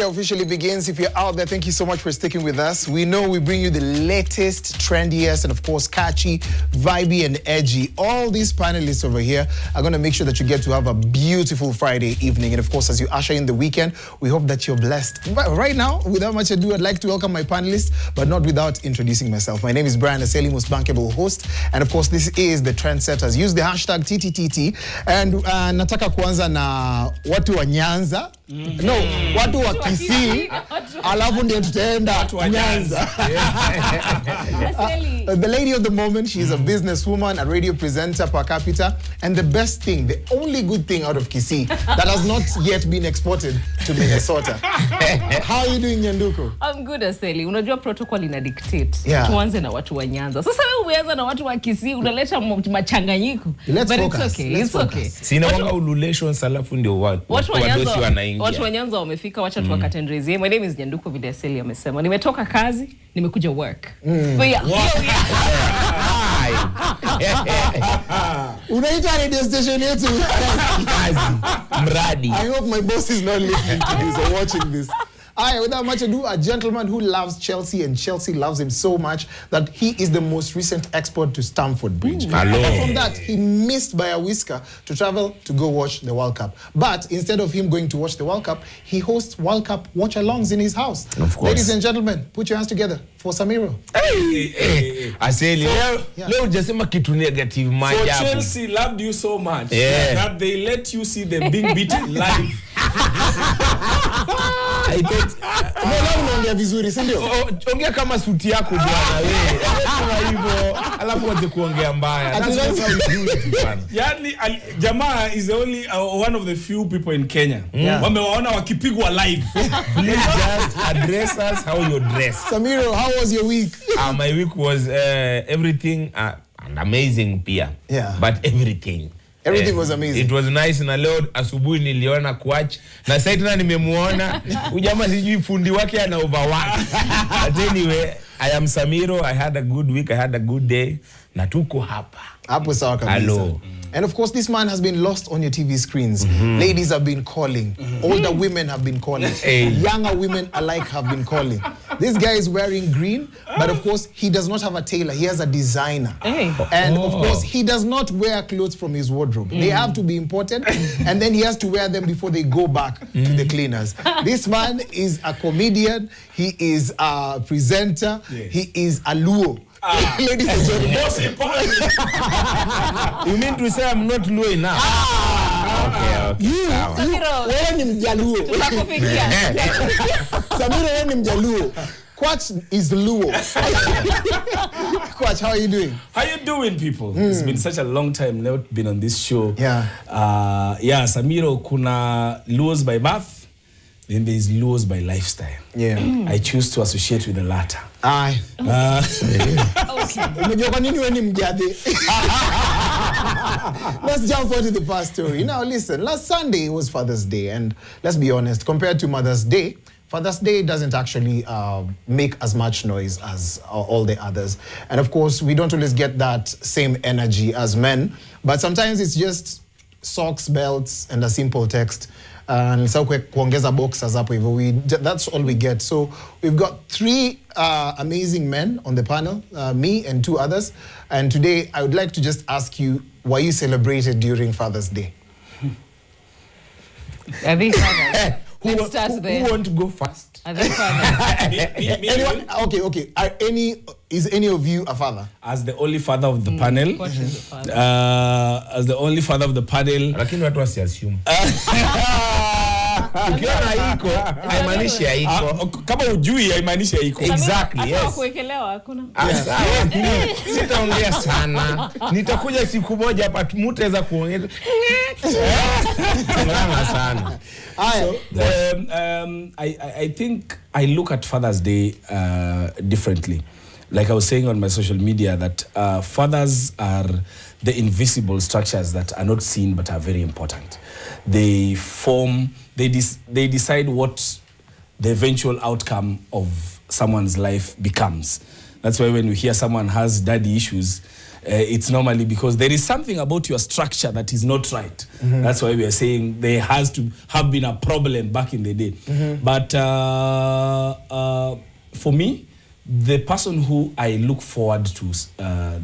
Officially begins. If you're out there, thank you so much for sticking with us. We know we bring you the latest, trendiest, and of course catchy, vibey, and edgy. All these panelists over here are going to make sure that you get to have a beautiful Friday evening. And of course, as you usher in the weekend, we hope that you're blessed. But right now, without much ado, I'd like to welcome my panelists, but not without introducing myself. My name is Brian Aseli, most bankable host. And of course, this is the Trendsetters. Use the hashtag TTTT. And nataka kuanza na watu wa Nyanza. No, watu wa Kisii, alafu ndio tutaenda Nyanza. The lady of the moment, she is a businesswoman, a radio presenter per capita, and the best thing, the only good thing out of Kisii that has not yet been exported to Minnesota. How are you doing, Nyanduko? I'm good, Aseli. Unajua protocol ina dictate. Yeah. Tuanze na watu wa Nyanza. Sasa wewe umeanza na watu wa Kisii, unaleta machanganyiko. Let's But focus. It's okay. Let's It's focus. okay. Sina wanga ululations alafu ndio watu wanaingia. Watu wa Nyanza wamefika, wacha tuwakatendezie. My name is Nyanduko, vile Aseli amesema. Nimetoka kazi, nimekuja work. But yeah, Unaita radio station yetu Mradi. I hope my boss is not listening to this or watching this. Without much ado, a gentleman who loves Chelsea and Chelsea loves him so much that he is the most recent export to Stamford Bridge. And from that, he missed by a whisker to travel to go watch the World Cup. But instead of him going to watch the World Cup, he hosts World Cup watch-alongs in his house. Of course. Ladies and gentlemen, put your hands together for Samiro. Aseli, leo hujasema kitu negative maajabu. For Chelsea loved you so much that they let you see them being beaten live. I bet. Unaongea vizuri, si ndio? Ongea kama suti yako bwana wewe. Kama hivyo, alafu waje kuongea mbaya. That's how we do it bwana. Yani jamaa is only one of the few people in Kenya. Wamewaona wakipigwa live. Please just address us how you dress. Samiro, how was your week? My week was everything and amazing pia. Yeah. But everything was amazing. It was nice. Na leo asubuhi niliona Kwach na sasa tena nimemuona ujamaa sijui fundi wake ana overwork. But anyway, I am Samiro. I had a good week. I had a good day. Na tuko hapa. Hapo sawa kabisa. Hello. And of course, this man has been lost on your TV screens. Ladies have been calling. Older women have been calling. Younger women alike have been calling. This guy is wearing green, but of course, he does not have a tailor. He has a designer. And of course, he does not wear clothes from his wardrobe. They have to be imported, and then he has to wear them before they go back to the cleaners. This man is a comedian. He is a presenter. He is a Luo. Ladies and gentlemen, Most important. You mean to say I'm not low enough? wewe ni Mjaluo. Samiro, wewe ni Mjaluo. Kwach is Luo. Kwach, how are you doing? How you doing, people? It's been such a long time now been on this show. Samiro, kuna Luos by birth. Then there is Luos by lifestyle. I choose to associate with the latter. Unajua kwa nini wewe ni Mjade? Let's jump onto the past story. Now listen, last Sunday was Father's Day, and let's be honest, compared to Mother's Day, Father's Day doesn't actually make as much noise as all the others. And of course, we don't always get that same energy as men, but sometimes it's just socks, belts, and a simple text. And so kuongeza boxers hapo hivyo, that's all we get. So we've got three amazing men on the panel, me and two others. And today I would like to just ask you, why you celebrated during Father's Day? I think Who want to go first? I think Anyone? Okay. Is any of you a father? As the only father of the panel. As the only father of the panel. Lakini watu wasi assume. Ukiona iko, haimaanishi haiko. Kama ujui haimaanishi haiko. Exactly, yes. Kuwekelewa hakuna. Sitaongea sana. Nitakuja siku moja hapa mutaweza kuongea. Ngana sana. I think I look at Father's Day differently. Like I was saying on my social media, that fathers are the invisible structures that are not seen but are very important. They decide what the eventual outcome of someone's life becomes. That's why when you hear someone has daddy issues, it's normally because there is something about your structure that is not right. That's why we are saying there has to have been a problem back in the day. But for me, the person who I look forward to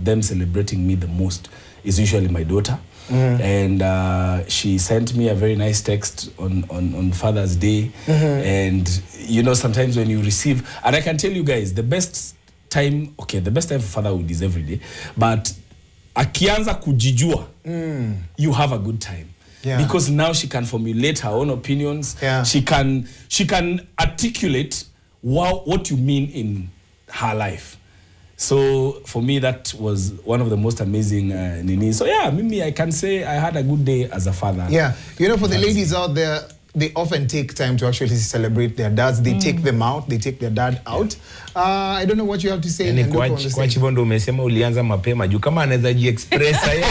them celebrating me the most is usually my daughter. And she sent me a very nice text on Father's Day. And you know, sometimes when you receive, and I can tell you guys, the best time for fatherhood is every day, but akianza kujijua, you have a good time. Because now she can formulate her own opinions. She can articulate what you mean in her life. So for me, that was one of the most amazing Nini. So yeah, Mimi, I can say I had a good day as a father. Yeah, you know, for the ladies out there, they often take time to actually celebrate their dads. They take them out. They take their dad out. I don't know what you have to say. Yani kwa hivyo ndo umesema ulianza mapema juu kama anaweza jiexpressa yeye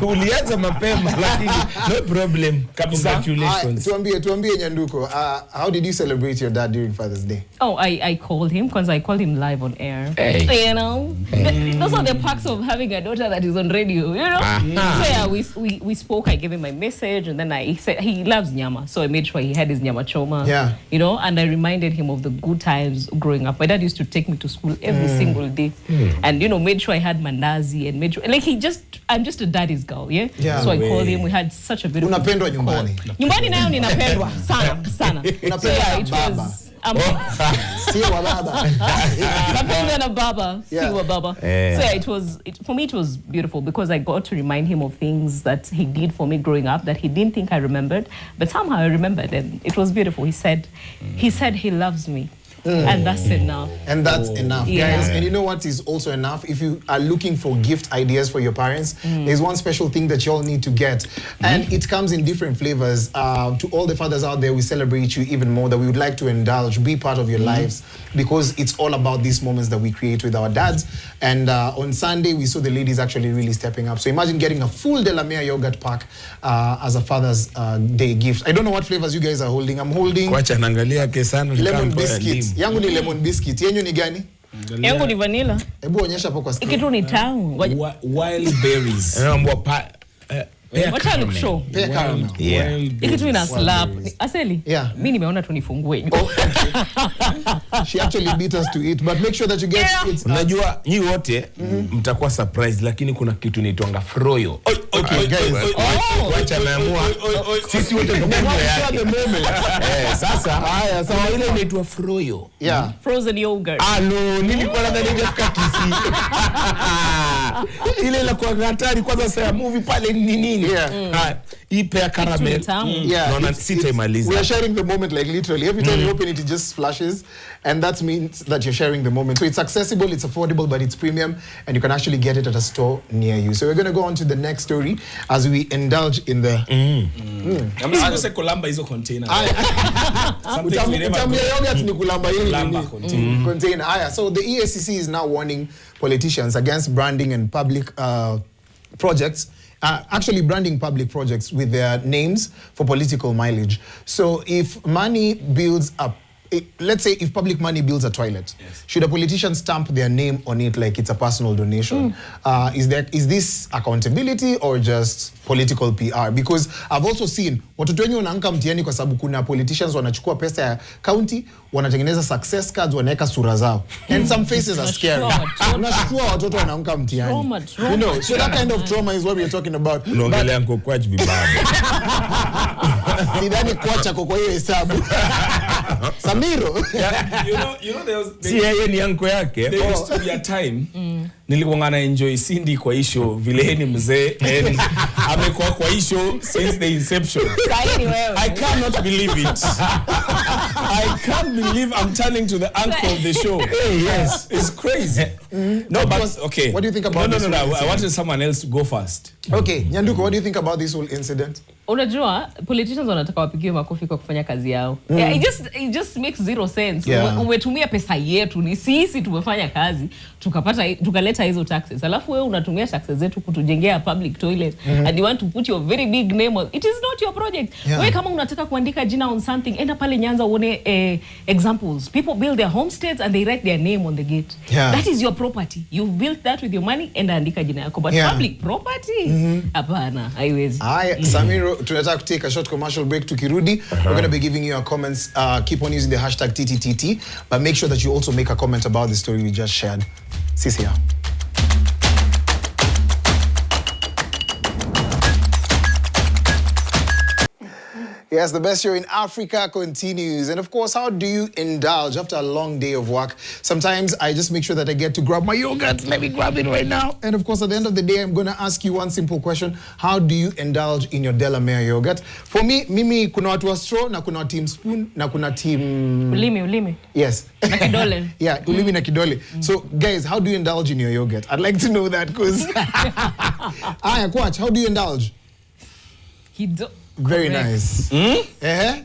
ulianza mapema lakini no problem. Congratulations. Tuambie Nyanduko, how did you celebrate your dad during Father's Day? Oh, I called him because I called him live on air. You know, those are the perks of having a daughter that is on radio. You know, so yeah, we spoke. I gave him my message, and then he said he loves nyama, so I made sure he had his nyama choma. You know, and I reminded him of the good times growing up. My dad used to take me to school every single day, and you know, made sure I had mandazi and made sure, like I'm just a daddy's girl, so I called him. We had such a beautiful. Unapendwa nyumbani. Nyumbani nayo ninapendwa sana. So yeah, it was. Siwa baba. Napenda baba. Siwa baba. So yeah, for me it was beautiful because I got to remind him of things that he did for me growing up that he didn't think I remembered, but somehow I remembered, and it was beautiful. He said he loves me. And that's enough. And that's enough, guys. And you know what is also enough? If you are looking for gift ideas for your parents, there's one special thing that you all need to get. And it comes in different flavors. To all the fathers out there, we celebrate you even more, that we would like to indulge, be part of your lives, because it's all about these moments that we create with our dads. And on Sunday, we saw the ladies actually really stepping up. So imagine getting a full Delamere yogurt pack as a Father's Day gift. I don't know what flavors you guys are holding. I'm holding lemon biscuit. Yangu ni lemon biscuit. Yenyu ni gani? Yangu ni vanilla. Hebu onyesha hapo kwa screen. Ikitu ni tamu. Wild berries. Wacha nikushow. Ikitu ina slap. Aseli? Mimi nimeona tu nifungue. She actually beat us to it, but make sure that you get it. Unajua nyi wote mtakuwa surprised, lakini kuna kitu inaitwa froyo. Okay, guys. Wacha naamua. Sisi wote sasa haya, sawa, ile inaitwa froyo. Frozen yogurt. No, nilikuwa nadhani ingefika Kisii. Ile la kwa hatari kwanza sasa movie pale ni nini? Ipe caramel. No, sitaimaliza. We are sharing the moment, like literally. Every time you open it, it just flashes. And that means that you're sharing the moment. So it's accessible, it's affordable, but it's premium. And you can actually get it at a store near you. So we're going to go on to the next story as we indulge in the... I'm just going to say kulamba hizo container. Container. So the EACC is now warning politicians against branding and public projects. Actually branding public projects with their names for political mileage. So if money builds up, let's say if public money builds a toilet, should a politician stamp their name on it like it's a personal donation? Is this accountability or just political PR? Because I've also seen watoto wengi wanaanka mtihani kwa sababu kuna politicians wanachukua pesa ya county, wanatengeneza success cards, wanaweka sura zao. And some faces are scary. Unashtua watoto wanaanka mtihani. You know, so that kind of trauma is what we are talking about. Unaongelea Kokwach vibaya. Sidhani kuacha kwa hiyo hesabu. Samiro. You know there was yeye ni yanko yake. There used to be a time nilikuwa na enjoy Cindy kwa isho vile ni mzee and amekuwa kwa isho since the inception. I cannot believe it. I can't believe I'm turning to the anchor of the show. Yes, it's crazy. No, but okay. What do you think about this? No. I wanted someone else to go first. Okay, Nyanduko, what do you think about this whole incident? Unajua politicians wanataka wapigiwe makofi kwa kufanya kazi yao. It just makes zero sense. Umetumia pesa yetu, ni sisi tumefanya kazi tukaleta hizo taxes. Alafu wewe unatumia taxes zetu kutujengea public toilet and you want to put your very big name on it. Is not your project. Wewe kama unataka kuandika jina on something, enda pale Nyanza uone examples. People build their homesteads and they write their name on the gate. That is your property. You've built that with your money, enda andika jina yako. But public property, hapana, haiwezi. Samiro, tunataka to take a short commercial break. Tukirudi, we're going to be giving you your comments. Keep on using the hashtag TTTT, but make sure that you also make a comment about the story we just shared. See ya. Yes, the best show in Africa continues. And of course, how do you indulge after a long day of work? Sometimes I just make sure that I get to grab my yogurt. Let me grab it right now. And of course, at the end of the day, I'm going to ask you one simple question. How do you indulge in your Delamere yogurt? For me, mimi kuna watu wa straw, na kuna team spoon, na kuna team... Ulimi. Yes. Na kidole. Yeah, ulimi na kidole. So, guys, how do you indulge in your yogurt? I'd like to know that, because... Aya, Kwach, how do you indulge? Very nice.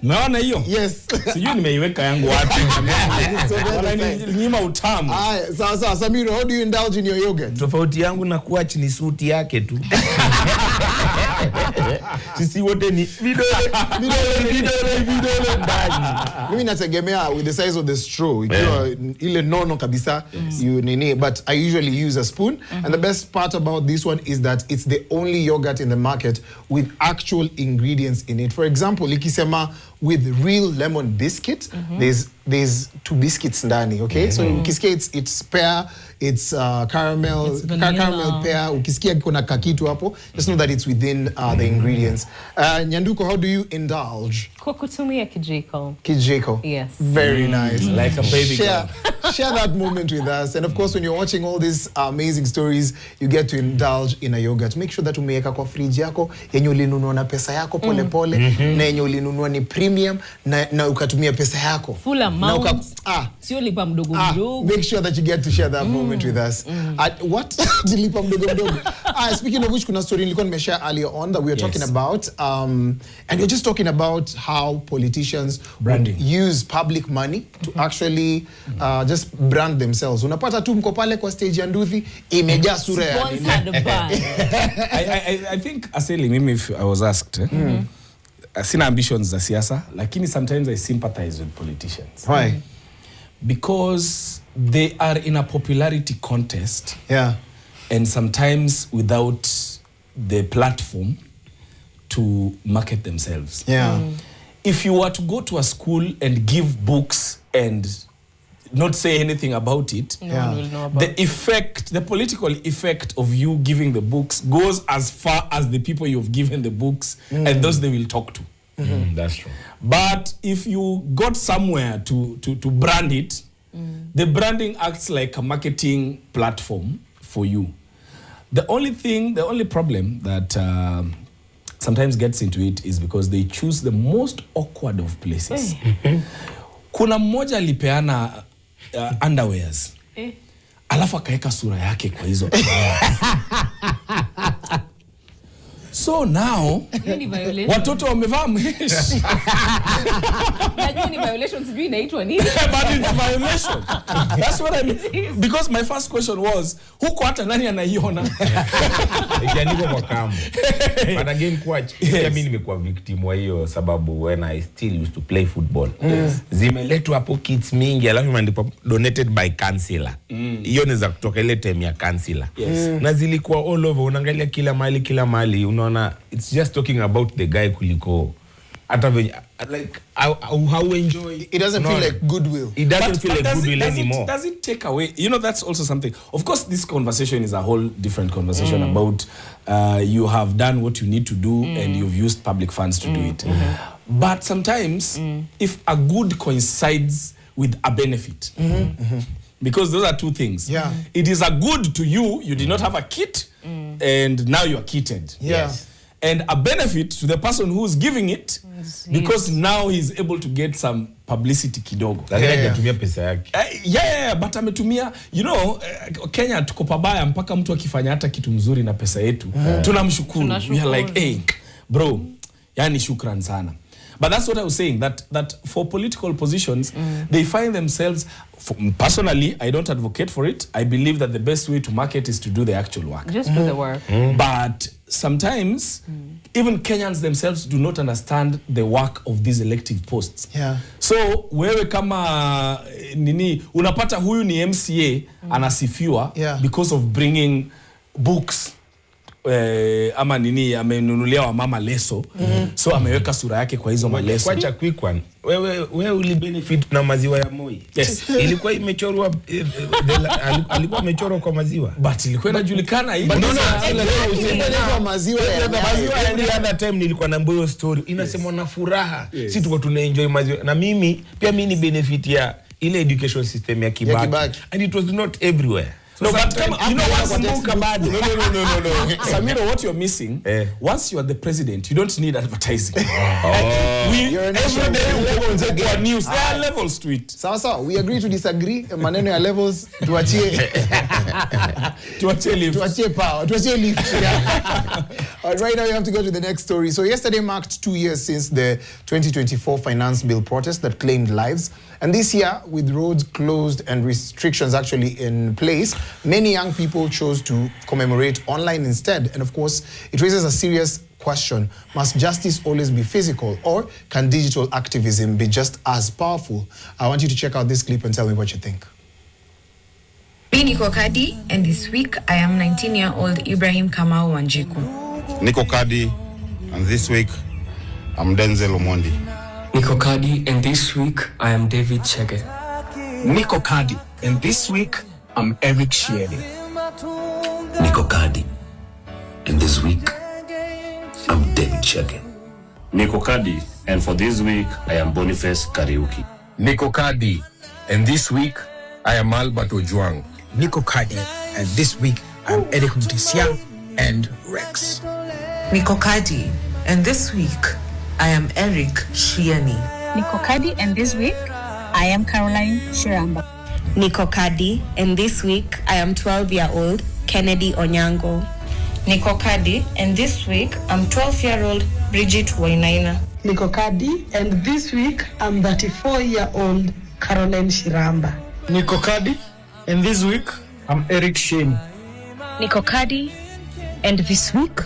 Naona hiyo? Yes. Sijui nimeiweka yangu wapi. Nyima utamu. Sawa, Samiro, how do you indulge in your yogurt? Tofauti yangu na Kwach ni suti yake tu. Sisi wote ni vidole ndani. Mimi nategemea with the size of the straw. Ikiwa ile nono kabisa, you nini. But I usually use a spoon. And the best part about this one is that it's the only yogurt in the market with actual ingredients in it. For example, likisema with real lemon biscuit, there's 2 biscuits ndani, okay? So ukisikia it's pear, it's caramel pear, ukisikia kuna kakitu hapo, just know that it's within the ingredients. Nyanduko, how do you indulge? Kwa kutumia kijiko. Kijiko. Yes. Very nice. Like a baby girl. Share that moment with us. And of course, when you're watching all these amazing stories, you get to indulge in a yogurt. Make sure that umeweka kwa fridge yako, yenye ulinunua na pesa yako pole pole, na yenye ulinunua ni premium, na ukatumia pesa yako. Full amount. Sio lipa mdogo mdogo. Make sure that you get to share that moment with us. What? Lipa mdogo mdogo. Speaking of which, kuna story nilikuwa nimeshare earlier on that we are talking about. And we're just talking about how politicians use public money to actually just brand themselves. Unapata tu mko pale kwa stage ya Nduthi, imejaa sura ya I think asili mimi, if I was asked, sina ambitions za siasa, lakini sometimes I sympathize with politicians. Why? Because they are in a popularity contest. Yeah. And sometimes without the platform to market themselves. Yeah. If you were to go to a school and give books and not say anything about it, No one will know about the political effect of you giving the books goes as far as the people you've given the books and those they will talk to. That's true. But if you got somewhere to brand it, the branding acts like a marketing platform for you. The only problem that sometimes gets into it is because they choose the most awkward of places. Kuna mmoja alipeana underwears. Alafu akaeka sura yake kwa hizo. So now watoto wamevaa mesh. Najua ni violation, sijui inaitwa nini. But it's violation. That's what I mean. Because my first question was, huko hata nani anaiona? Ikiandikwa kwa kambo. But again, Kwach, mimi nimekuwa victim wa hiyo sababu when I still used to play football. Zimeletwa hapo kits mingi, alafu imeandikwa donated by councillor. Hiyo ni za kutoka ile time ya councillor. Na zilikuwa all over, unaangalia kila mahali, unaona it's just talking about the guy kuliko hata like how enjoy. It doesn't feel like goodwill. It doesn't feel like goodwill anymore. Does it take away? You know, that's also something. Of course, this conversation is a whole different conversation about you have done what you need to do and you've used public funds to do it. But sometimes, if a good coincides with a benefit, because those are two things. Yeah. It is a good to you. You did not have a kit, and now you are kitted. Yes. And a benefit to the person who's giving it, because now he's able to get some publicity kidogo. Hajatumia pesa yake. Yeah, but ametumia, you know, Kenya tuko pabaya mpaka mtu akifanya hata kitu mzuri na pesa yetu. Tunamshukuru. We are like, hey, bro, Yani shukran sana. But that's what I was saying, that for political positions, they find themselves, personally, I don't advocate for it. I believe that the best way to market is to do the actual work. Just do the work. But sometimes, even Kenyans themselves do not understand the work of these elective posts. Yeah. So, wewe kama nini, unapata huyu ni MCA, anasifiwa, because of bringing books, ama nini amenunulia wa mama leso, so ameweka sura yake kwa hizo maleso. Kwacha quick one. Wewe uli benefit na maziwa ya Moi. Yes. Ilikuwa imechorwa, alikuwa amechorwa kwa maziwa. But ilikuwa inajulikana hivi. Maziwa ya every other time nilikuwa na mboyo story. Inasemwa na furaha. Sisi tuko tuna enjoy maziwa. Na mimi pia mimi ni benefit ya ile education system ya Kibaki. And it was not everywhere. No, but you know what's no. Samiro, what you're missing, once you are the president, you don't need advertising. Every day we go on news. There are levels to it. Sawa, we agree to disagree. Maneno ya levels, tuachie power, tuachie lift. Right now you have to go to the next story. So yesterday marked 2 years since the 2024 finance bill protest that claimed lives. And this year, with roads closed and restrictions actually in place, many young people chose to commemorate online instead. And of course, it raises a serious question. Must justice always be physical, or can digital activism be just as powerful? I want you to check out this clip and tell me what you think. Me Niko Kadi, and this week I am 19-year-old Ibrahim Kamau Wanjiku. Niko Kadi, and this week I'm Denzel Omondi. Niko Kadi, and this week I am David Chege. Niko Kadi, and this week I'm Eric Shieli. Niko Kadi, and this week I'm David Chege. Niko Kadi, and for this week I am Boniface Kariuki. Niko Kadi, and this week I am Albert Ojuang. Niko Kadi, and this week I'm Eric Mutisia and Rex. Niko Kadi, and this week I am Eric Shiani. Niko Kadi, and this week I am Caroline Shiramba. Niko Kadi, and this week I am 12-year-old Kennedy Onyango. Niko Kadi, and this week I'm 12-year-old Bridget Wainaina. Niko Kadi, and this week I'm 34-year-old Caroline Shiramba. Niko Kadi, and this week I'm Eric Shane. Niko Kadi, and this week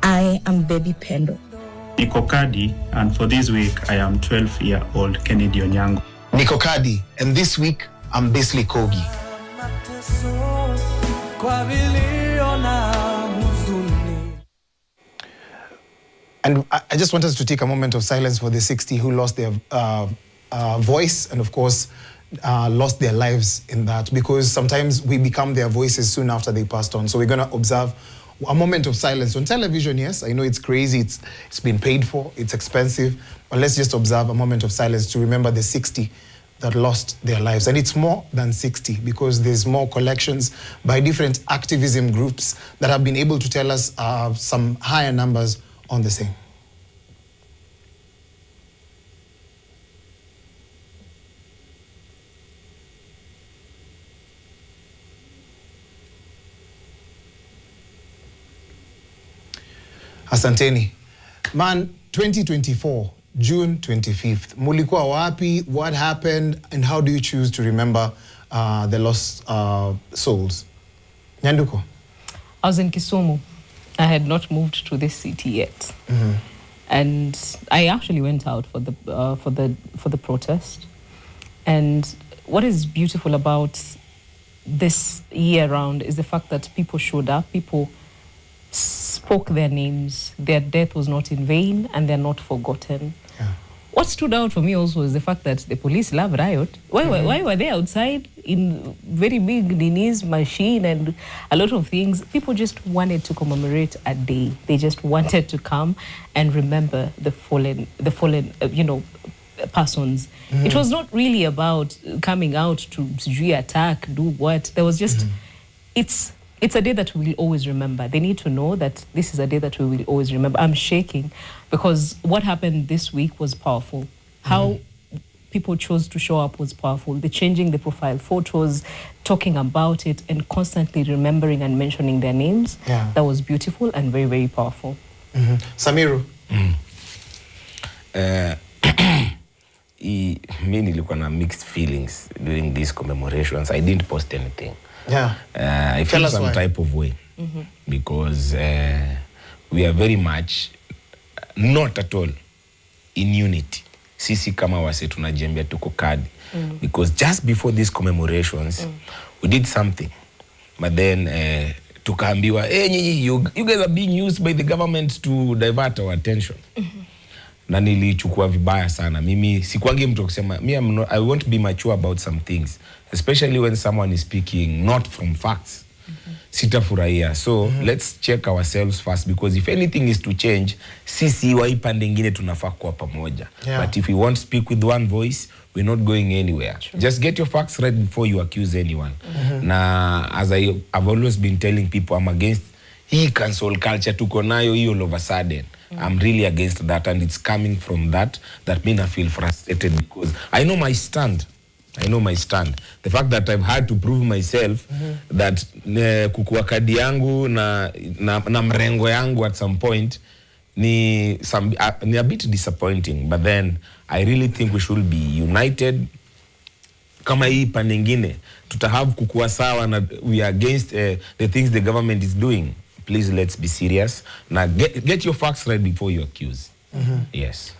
I am Baby Pendo. Niko Kadi, and for this week I am 12-year-old Kennedy Onyango. Niko Kadi, and this week I'm Bisley Kogi. And I just want us to take a moment of silence for the 60 who lost their voice and, of course, lost their lives in that, because sometimes we become their voices soon after they passed on. So we're going to observe a moment of silence on television. Yes, I know it's crazy, it's been paid for, it's expensive, but let's just observe a moment of silence to remember the 60 that lost their lives. And it's more than 60, because there's more collections by different activism groups that have been able to tell us some higher numbers on the same. Asanteni. Man, 2024, June 25th. Mulikuwa wapi? What happened? And how do you choose to remember the lost souls? Nyanduko? I was in Kisumu. I had not moved to this city yet. And I actually went out for the protest. And what is beautiful about this year round is the fact that people showed up, people spoke their names, their death was not in vain, and they're not forgotten. Yeah. What stood out for me also is the fact that the police love riot. Why were they outside in very big Nini's machine and a lot of things? People just wanted to commemorate a day. They just wanted to come and remember the fallen, persons. It was not really about coming out to attack, do what. There was just, it's a day that we will always remember. They need to know that this is a day that we will always remember. I'm shaking because what happened this week was powerful. How people chose to show up was powerful. The changing the profile photos, talking about it, and constantly remembering and mentioning their names. Yeah. That was beautiful and very, very powerful. Samiru, Mi nilikuwa na mixed feelings during these commemorations. I didn't post anything. Yeah. I feel some type of way because we are very much not at all in unity. Sisi kama wase tunajembea tuko kadi. Because just before these commemorations, we did something. But then tukaambiwa, you guys are being used by the government to divert our attention. Na nilichukua vibaya sana. Mimi sikuangi mtu kusema, I won't be mature about some things, especially when someone is speaking not from facts. Sitafurahia. So let's check ourselves first, because if anything is to change, sisi wa ipande ngine tunafaa kuwa pamoja. But if we won't speak with one voice, we're not going anywhere. Just get your facts right before you accuse anyone. Na as I've always been telling people, I'm against hii cancel culture tuko nayo hii all of a sudden. I'm really against that, and it's coming from that mean I feel frustrated because I know my stand. The fact that I've had to prove myself that kukua kadi yangu na mrengo yangu at some point ni a bit disappointing, but then I really think we should be united. Kama hii pande nyingine tutahave kukua sawa na we are against the things the government is doing. Please, let's be serious. Now, get your facts right before you accuse. Yes.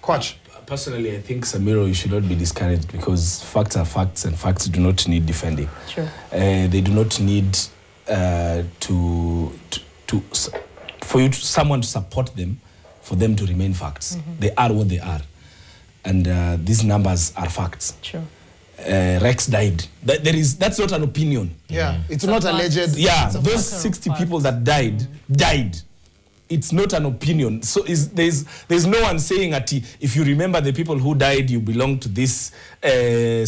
Coach. Personally, I think, Samiro, you should not be discouraged because facts are facts and facts do not need defending. Sure. They do not need someone to support them for them to remain facts. They are what they are. And these numbers are facts. Sure. Rex died. That's not an opinion. Yeah, it's not alleged. Yeah, those 60 people that died. It's not an opinion. So there's no one saying that if you remember the people who died, you belong to this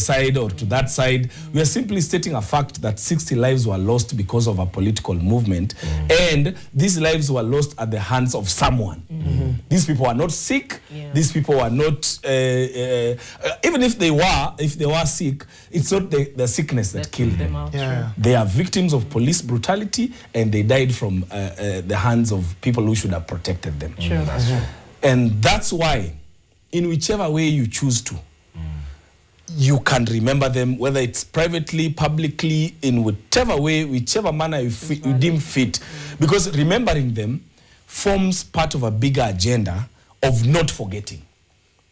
side or to that side. We are simply stating a fact that 60 lives were lost because of a political movement, and these lives were lost at the hands of someone. These people are not sick. These people are not even if they were sick, it's not the sickness that killed them. They are victims of police brutality, and they died from the hands of people who should have protected them. And that's why, in whichever way you choose to, you can remember them, whether it's privately, publicly, in whichever way, whichever manner you deem fit. Because remembering them forms part of a bigger agenda of not forgetting.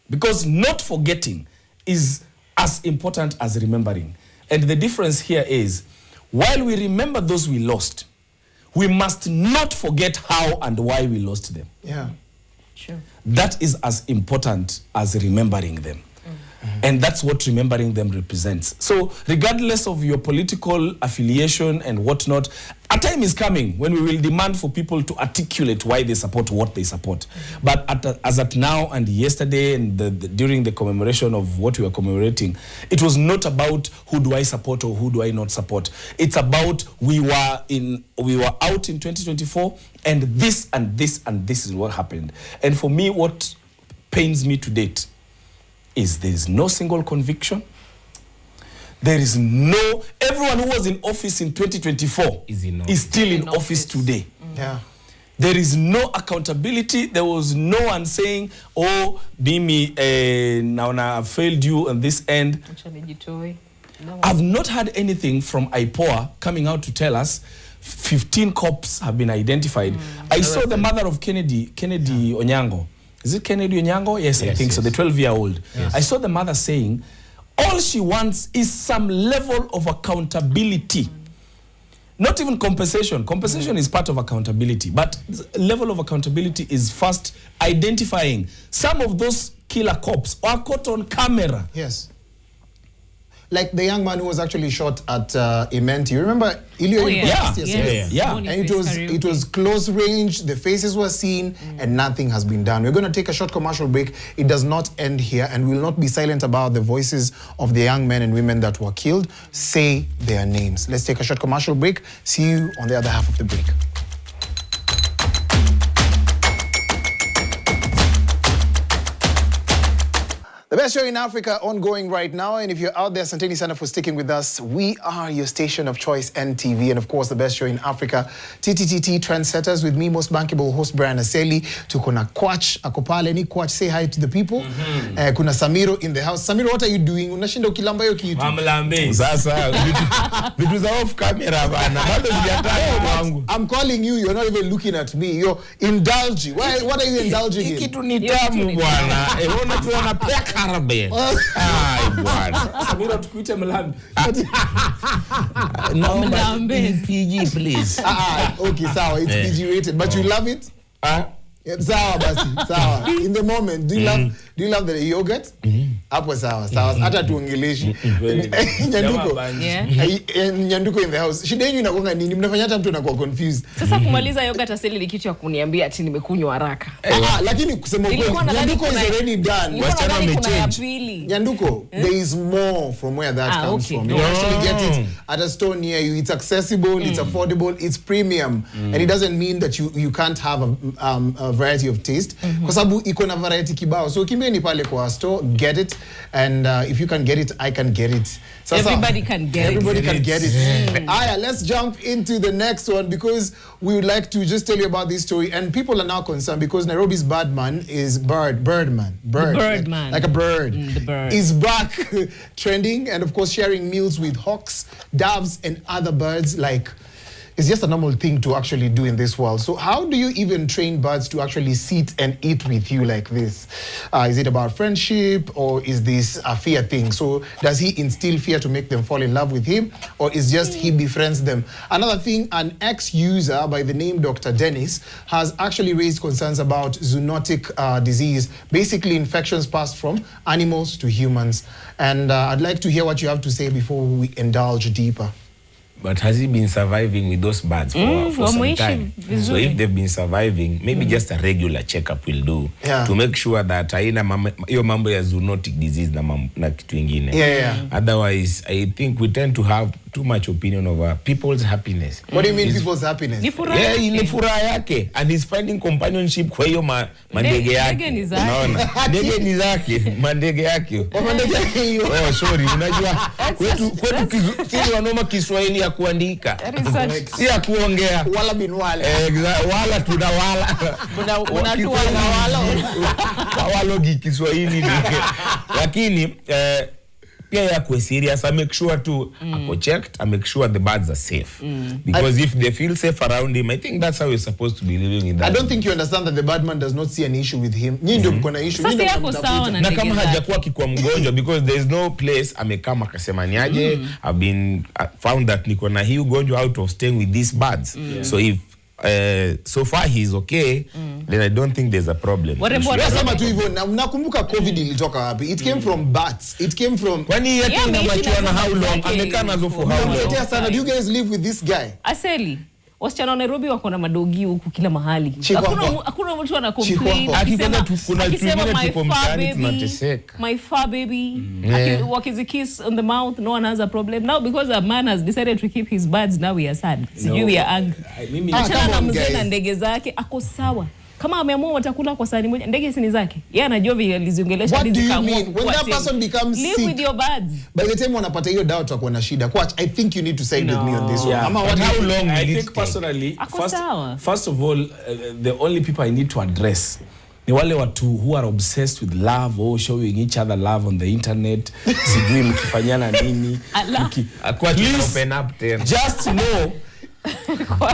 Because not forgetting is as important as remembering. And the difference here is, while we remember those we lost, we must not forget how and why we lost them. Yeah. Sure. That is as important as remembering them. And that's what remembering them represents. So regardless of your political affiliation and whatnot, a time is coming when we will demand for people to articulate why they support what they support. But as at now and yesterday and during the commemoration of what we are commemorating, it was not about who do I support or who do I not support. It's about we were out in 2024 and this and this and this is what happened. And for me, what pains me to date is there is no single conviction. There is no... Everyone who was in office in 2024 is still in office today. Yeah. There is no accountability. There was no one saying, oh, Bimi, now I've failed you on this end. I've not had anything from IPOA coming out to tell us 15 cops have been identified. I saw the mother of Kennedy Onyango. Is it Kennedy Onyango? Yes, I think so. The 12-year-old. I saw the mother saying, all she wants is some level of accountability. Not even compensation. Compensation is part of accountability. But level of accountability is first identifying some of those killer cops are caught on camera. Yes. Like the young man who was actually shot at Imenti. You remember? Yeah. And it was close range. The faces were seen and nothing has been done. We're going to take a short commercial break. It does not end here, and we will not be silent about the voices of the young men and women that were killed. Say their names. Let's take a short commercial break. See you on the other half of the break. The best show in Africa ongoing right now. And if you're out there, asanteni sana for sticking with us. We are your station of choice, NTV. And of course, the best show in Africa. TTTT Trendsetters with me, most bankable host Brian Aseli. Tukuna Kwach, Akopale ni Kwach, say hi to the people. Kuna Samiro in the house. Samiro, what are you doing? Unashinda ukilamba yo kitu. Mamlambe. Sasa, vitu za off camera bana. I'm calling you, you're not even looking at me. You're indulging. What are you indulging in? Kitu ni tamu bwana. Ona tu anapea karabe. Ai bwana. Samira tukuite mlambi. No, PG please. Okay, sawa. It's PG rated, but you love it? Sawa basi, sawa. In the moment, do you love the yogurt? Hapo sawa, sawa. Hata tuongeleshi. Nyanduko. Nyanduko in the house. Shida yenu inakuwa nini? Mnafanya hata mtu anakuwa confused. Sasa kumaliza yogurt Aseli ni kitu ya kuniambia ati nimekunywa haraka. Lakini kusema kweli, Nyanduko is already done. Wasichana wamechange. Nyanduko, there is more from where that comes from. You actually get it at a store near you. It's accessible, it's affordable, it's premium. And it doesn't mean that you can't have a variety of taste. Kwa sababu iko na variety kibao. So kimbieni pale kwa store, get it. And if you can get it, I can get it. Sasa, everybody can get it. Everybody can get it. Aya, let's jump into the next one because we would like to just tell you about this story. And people are now concerned because Nairobi's birdman is birdman. Birdman. Like a bird. The bird. Is back trending and of course sharing meals with hawks, doves and other birds. Like, it's just a normal thing to actually do in this world. So how do you even train birds to actually sit and eat with you like this? Is it about friendship or is this a fear thing? So does he instill fear to make them fall in love with him or is just he befriends them? Another thing, an ex-user by the name Dr. Dennis has actually raised concerns about zoonotic disease, basically infections passed from animals to humans. And I'd like to hear what you have to say before we indulge deeper. But has he been surviving with those birds for some time? So if they've been surviving, maybe just a regular checkup will do to make sure that haina mambo ya zoonotic disease na kitu ingine. Otherwise, I think we tend to have too much opinion over people's happiness. What do you mean people's happiness? Ni furaha yake. And he's finding companionship kwa hiyo mandege yake. Ndege ni zake. Unaona? Ndege ni zake, mandege yake. Mandege yake hiyo. Oh, sorry. Unajua kwetu sisi wanoma Kiswahili ya kuandika. Si ya kuongea. Wala bin wala. Wala tunawala. Unatuwa na wala. Walogi Kiswahili. Lakini pia ya kuwe serious, I make sure to ako checked, I make sure the birds are safe. Because if they feel safe around him, I think that's how you're supposed to be living in that. I don't think you understand that the birdman does not see an issue with him. Nyinyi ndio mko na issue. Na kama hajakuwa kikuwa mgonjwa because there is no place amekama akasema niaje, I've been found that niko na hii ugonjwa out of staying with these birds. So if so far he's okay, then I don't think there's a problem. Nasema tu hivyo, nakumbuka COVID ilitoka wapi? It came from bats. It came from... Kwani yake inamachua na how long? Amekaa nazo for how long? Do you guys live with this guy? Aseli. Wasichana wa Nairobi wako na madogi huku kila mahali. Hakuna mtu ana complain. Akisema my far baby. Wakizikiss on the mouth, no one has a problem. Now because a man has decided to keep his birds, now we are sad. Sijui we are angry. Achana na mzee na ndege zake, ako sawa. Kama ameamua watakula kwa sahani moja, ndege sini zake. Yeye anajua vile aliziongelesha hizi kama. What do you mean? When that person becomes sick, live with your birds. By the time wanapata hiyo dawa tutakuwa na shida. Watch, I think you need to side with me on this one. How long I think personally, first of all, the only people I need to address ni wale watu who are obsessed with love or showing each other love on the internet. Sijui mkifanyana nini. Open up then. Just know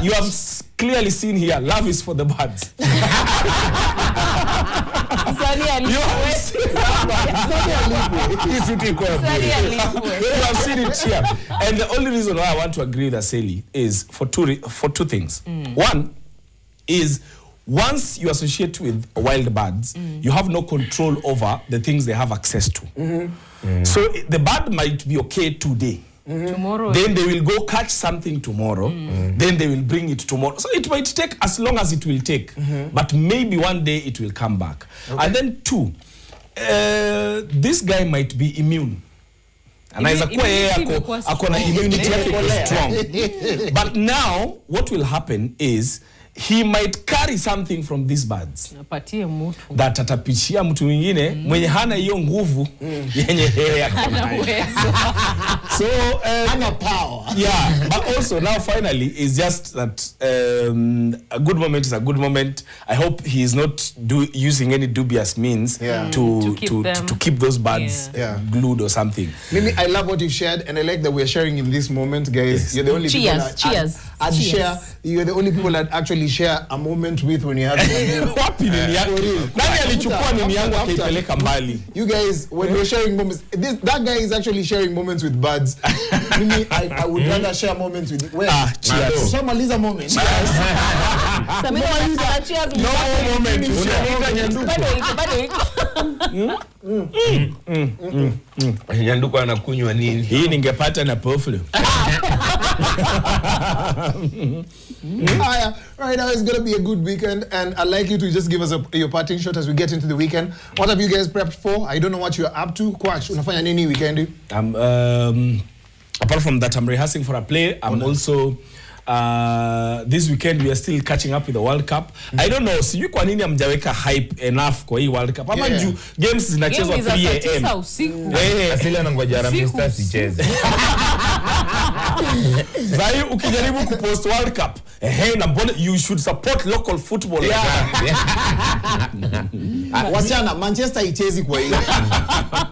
you have clearly seen here, love is for the birds. You have seen it here. And the only reason why I want to agree with Aseli is for two things. One is once you associate with wild birds, you have no control over the things they have access to. So the bird might be okay today. Tomorrow. Then they will go catch something tomorrow. Then they will bring it tomorrow. So it might take as long as it will take. But maybe one day it will come back. And then two, this guy might be immune. Anaweza kuwa yeye ako na immunity yake strong. But now what will happen is he might carry something from these birds Apatie mtu. that atapishia mtu mwingine mwenye hana hiyo nguvu yenye so hana power. Yeah, but also now finally is just that a good moment is a good moment. I hope he is not using any dubious means to keep those birds glued or something. Mimi, I love what you've shared, and I like that we're sharing in this moment, guys. Yes. You're the only people that I'd share. You're the only people that actually share a moment with when you have wapi nini yako? Nani alichukua nini yangu akaipeleka mbali? You guys, when we're sharing moments, that guy is actually sharing moments with birds. Mimi, I would rather share moments with cheers. Shamaliza moments. Cheers. No moment. Nyanduko anakunywa nini? Hii ningepata na perfume. Right now it's going to be a good weekend, and I'd like you to just give us your parting shot as we get into the weekend. What have you guys prepped for? I don't know what you're up to. Kwach, unafanya nini weekend? Apart from that, I'm rehearsing for a play. I'm also this weekend we are still catching up with the World Cup. I don't know, sijui kwa nini hamjaweka hype enough kwa hii World Cup. Ama juu games zinachezwa 3 AM. Asili anangoja Harambee Stars icheze. Zai ukijaribu kupost World Cup, na mbona you should support local football. Wasichana, Manchester ichezi kwa hiyo.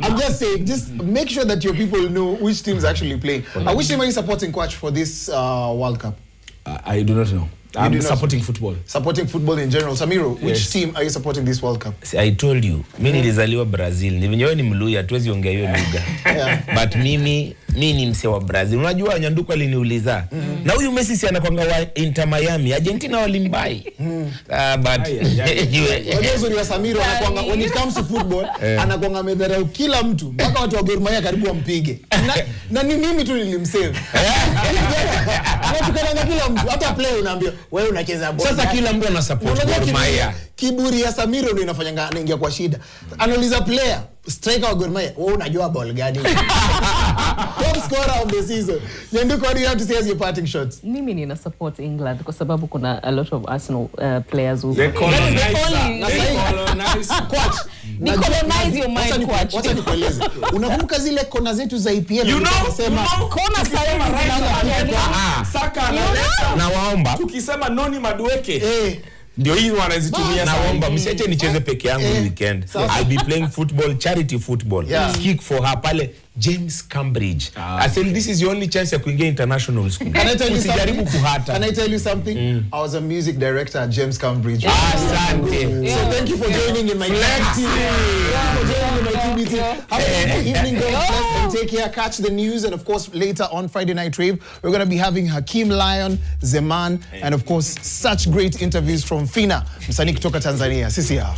I'm just saying, just make sure that your people know which teams actually play. Which team are you supporting, Coach, for this World Cup? I do not know. I'm supporting football. Supporting football in general. Samiro, which team are you supporting this World Cup? See, I told you, mimi nilizaliwa Brazil. Nivenyewe ni Mluya, hatuwezi ongea hiyo lugha. But mimi ni mse wa Brazil. Unajua Nyanduko aliniuliza. Na huyu Messi si anakuanga wa Inter Miami, Argentina walimbai. But unajua uzuri wa Samiro anakuanga when it comes to football, anakuanga medharau kila mtu. Mpaka watu wa Gor Mahia karibu wampige. Na ni mimi tu nilimsave. Anatukana kila mtu, hata play unaambia wewe unacheza ball. Sasa kila mtu ana support Gor Mahia. Kiburi ya Samiro ndio inafanyanga anaingia kwa shida. Anauliza player, striker wa Gor Mahia, wewe unajua ball gani? Top scorer of the season. Nyanduko, what do you have to say as your parting shots? Mimi nina support England kwa sababu kuna a lot of Arsenal players who colonize your mind, Coach. Wacha nikueleze. Unakumbuka zile kona zetu za EPL unasema kona sasa Saka analeta na waomba tukisema Noni Madueke ndio hii wanazitumia. Naomba msiache nicheze peke yangu weekend. I'll be playing football, charity football. Kick for her pale James Cambridge. I said this is your only chance ya kuingia international school. Usijaribu kuhata. Can I tell you something? I was a music director at James Cambridge. Asante. So thank you for joining in my team. Have a good evening, guys. And take care. Catch the news, and of course later on Friday Night Rave, we're going to be having Hakim Lion, Zeman, and of course such great interviews from Fina, msanii kutoka Tanzania. Sisi hao.